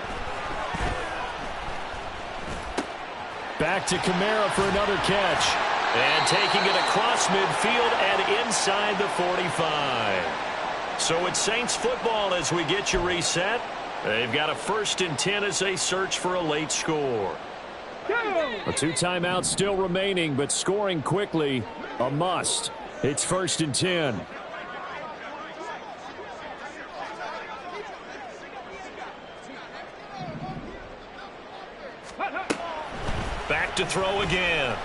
Back to Kamara for another catch. And taking it across midfield and inside the 45. So it's Saints football as we get you reset. They've got a 1st and 10 as they search for a late score. A 2 timeouts still remaining, but scoring quickly, a must. It's 1st and 10. Back to throw again.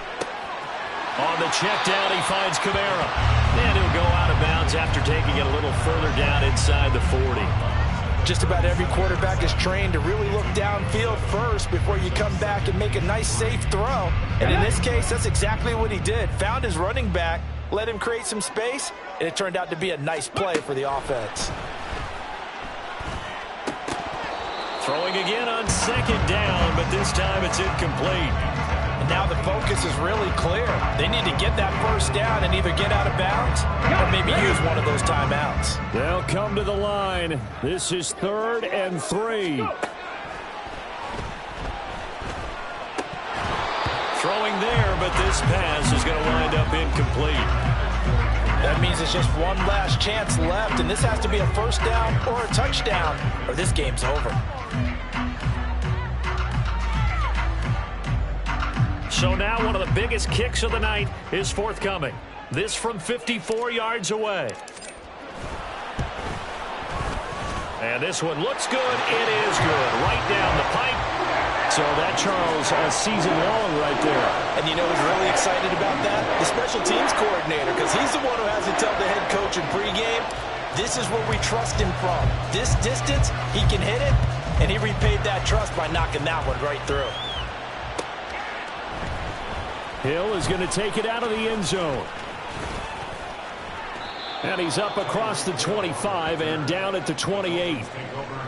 On the check down, he finds Kamara. And he'll go out of bounds after taking it a little further down inside the 40. Just about every quarterback is trained to really look downfield first before you come back and make a nice, safe throw. And in this case, that's exactly what he did. Found his running back, let him create some space, and it turned out to be a nice play for the offense. Throwing again on 2nd down, but this time it's incomplete. And now the focus is really clear. They need to get that first down and either get out of bounds or maybe use one of those timeouts. They'll come to the line. This is 3rd and 3. Throwing there, but this pass is going to wind up incomplete. That means it's just one last chance left, and this has to be a first down or a touchdown, or this game's over. So now one of the biggest kicks of the night is forthcoming. This from 54 yards away. And this one looks good. It is good. Right down the pipe. So that, Charles, a season long right there. And you know who's really excited about that? The special teams coordinator, because he's the one who has to tell the head coach in pregame, this is where we trust him from. This distance, he can hit it, and he repaid that trust by knocking that one right through. Hill is going to take it out of the end zone. And he's up across the 25 and down at the 28.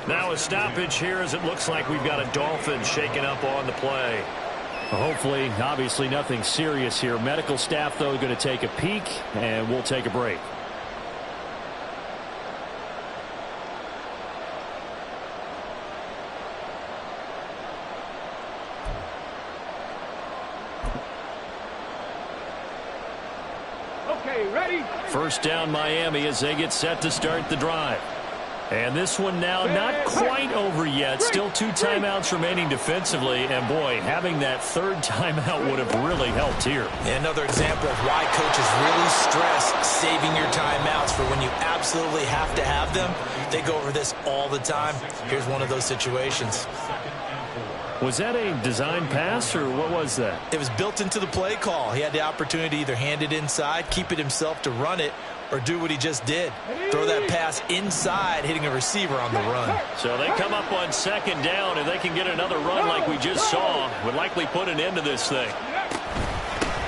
Now a stoppage here as it looks like we've got a Dolphins shaking up on the play. Hopefully, obviously nothing serious here. Medical staff, though, going to take a peek, and we'll take a break. Okay, ready? First down, Miami, as they get set to start the drive. And this one now not quite over yet. Still 2 timeouts remaining defensively. And, boy, having that third timeout would have really helped here. Another example of why coaches really stress saving your timeouts for when you absolutely have to have them. They go over this all the time. Here's one of those situations. Was that a design pass, or what was that? It was built into the play call. He had the opportunity to either hand it inside, keep it himself to run it, or do what he just did. Throw that pass inside, hitting a receiver on the run. So they come up on second down, and they can get another run like we just saw. Would likely put an end to this thing.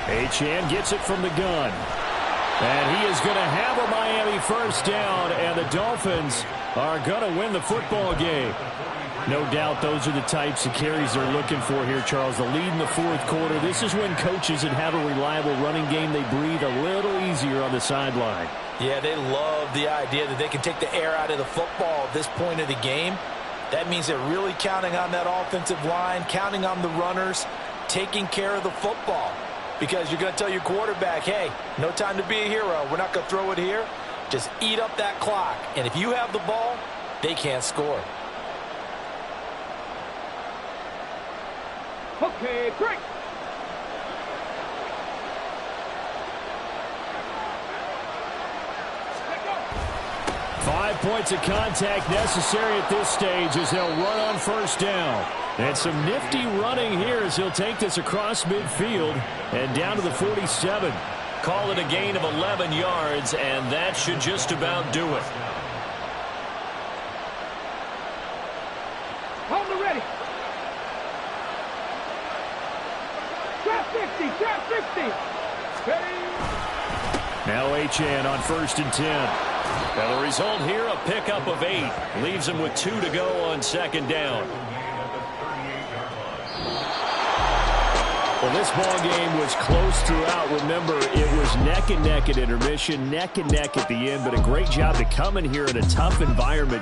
Achane gets it from the gun. And he is going to have a Miami first down, and the Dolphins are going to win the football game. No doubt those are the types of carries they're looking for here, Charles. The lead in the fourth quarter. This is when coaches that have a reliable running game, they breathe a little easier on the sideline. Yeah, they love the idea that they can take the air out of the football at this point of the game. That means they're really counting on that offensive line, counting on the runners, taking care of the football. Because you're going to tell your quarterback, hey, no time to be a hero. We're not going to throw it here. Just eat up that clock. And if you have the ball, they can't score. Okay, break. Five points of contact necessary at this stage as they'll run on first down. And some nifty running here as he'll take this across midfield and down to the 47. Call it a gain of 11 yards, and that should just about do it. Hold the ready. Trap 50, trap 50. Ready. Now Achane on 1st and 10. Now the result here, a pickup of 8. Leaves him with 2 to go on second down. Well, this ball game was close throughout. Remember, it was neck and neck at intermission, neck and neck at the end, but a great job to come in here in a tough environment.